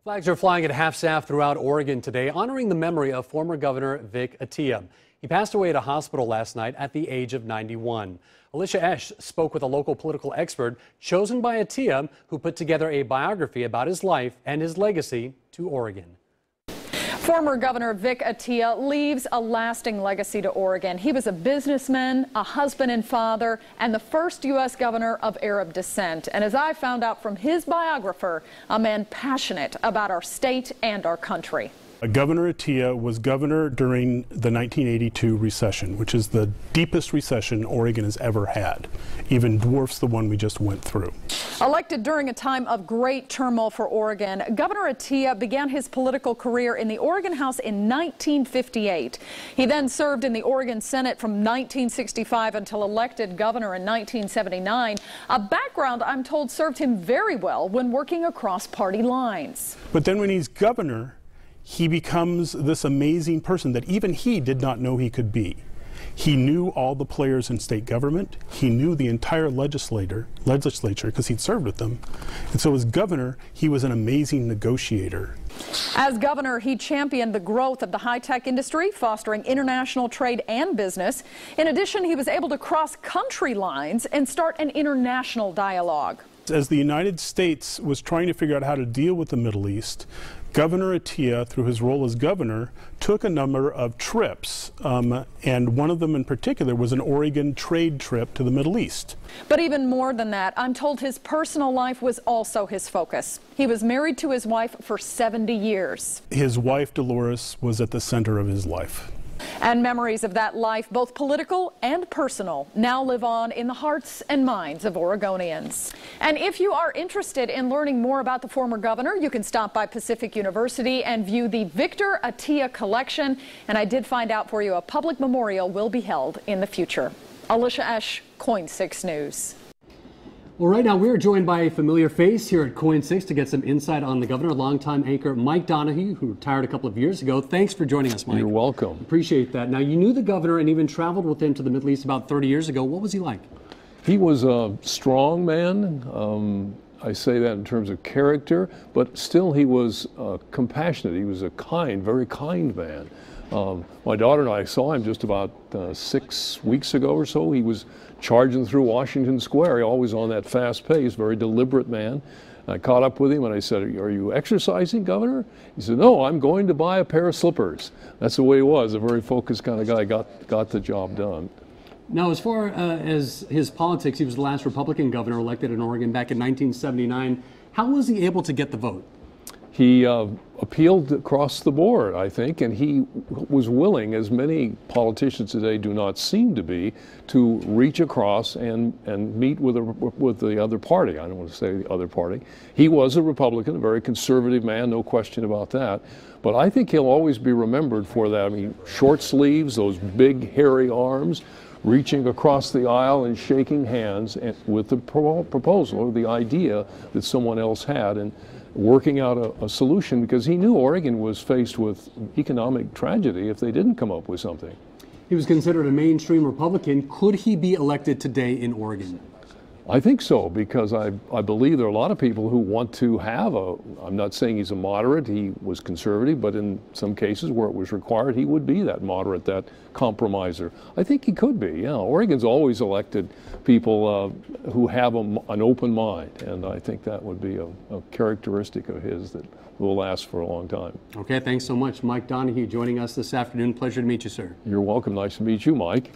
Flags are flying at half-staff throughout Oregon today, honoring the memory of former Governor Vic Atiyeh. He passed away at a hospital last night at the age of 91. Alicia Esch spoke with a local political expert chosen by Atiyeh, who put together a biography about his life and his legacy to Oregon. Former Governor Vic Atiyeh leaves a lasting legacy to Oregon. He was a businessman, a husband and father, and the first U.S. governor of Arab descent. And as I found out from his biographer, a man passionate about our state and our country. Governor Atiyeh was governor during the 1982 recession, which is the deepest recession Oregon has ever had, even dwarfs the one we just went through. Elected during a time of great turmoil for Oregon, Governor Atiyeh began his political career in the Oregon House in 1958. He then served in the Oregon Senate from 1965 until elected governor in 1979, a background I'm told served him very well when working across party lines. But then when he's governor, he becomes this amazing person that even he did not know he could be. He knew all the players in state government. He knew the entire legislature because he'd served with them. And so as governor, he was an amazing negotiator. As governor, he championed the growth of the high-tech industry, fostering international trade and business. In addition, he was able to cross country lines and start an international dialogue. As the United States was trying to figure out how to deal with the Middle East, Governor Atiyeh, through his role as governor, took a number of trips, and one of them in particular was an Oregon trade trip to the Middle East. But even more than that, I'm told his personal life was also his focus. He was married to his wife for 70 years. His wife, Dolores, was at the center of his life. And memories of that life, both political and personal, now live on in the hearts and minds of Oregonians. And if you are interested in learning more about the former governor, you can stop by Pacific University and view the Victor Atiyeh collection. And I did find out for you a public memorial will be held in the future. Alicia Esch, KOIN 6 News. Well, right now we're joined by a familiar face here at KOIN 6 to get some insight on the governor, longtime anchor Mike Donahue, who retired a couple of years ago. Thanks for joining us, Mike. You're welcome. Appreciate that. Now, you knew the governor and even traveled with him to the Middle East about 30 years ago. What was he like? He was a strong man. I say that in terms of character, but still he was compassionate. He was a kind, very kind man. My daughter and I saw him just about 6 weeks ago or so. He was charging through Washington Square, always on that fast pace, very deliberate man. I caught up with him and I said, "Are you exercising, Governor?" He said, "No, I'm going to buy a pair of slippers." That's the way he was, a very focused kind of guy, got the job done. Now, as far as his politics, he was the last Republican governor elected in Oregon back in 1979. How was he able to get the vote? He appealed across the board, I think, and he was willing, as many politicians today do not seem to be, to reach across and meet with the other party. I don't want to say the other party. He was a Republican, a very conservative man, no question about that. But I think he'll always be remembered for that. I mean, short sleeves, those big hairy arms, reaching across the aisle and shaking hands with the proposal or the idea that someone else had, and working out a solution, because he knew Oregon was faced with economic tragedy if they didn't come up with something. He was considered a mainstream Republican. Could he be elected today in Oregon? I think so, because I believe there are a lot of people who want to have I'm not saying he's a moderate, he was conservative, but in some cases where it was required, he would be that moderate, that compromiser. I think he could be, yeah. Oregon's always elected people who have an open mind, and I think that would be a characteristic of his that will last for a long time. Okay, thanks so much. Mike Donahue joining us this afternoon. Pleasure to meet you, sir. You're welcome. Nice to meet you, Mike.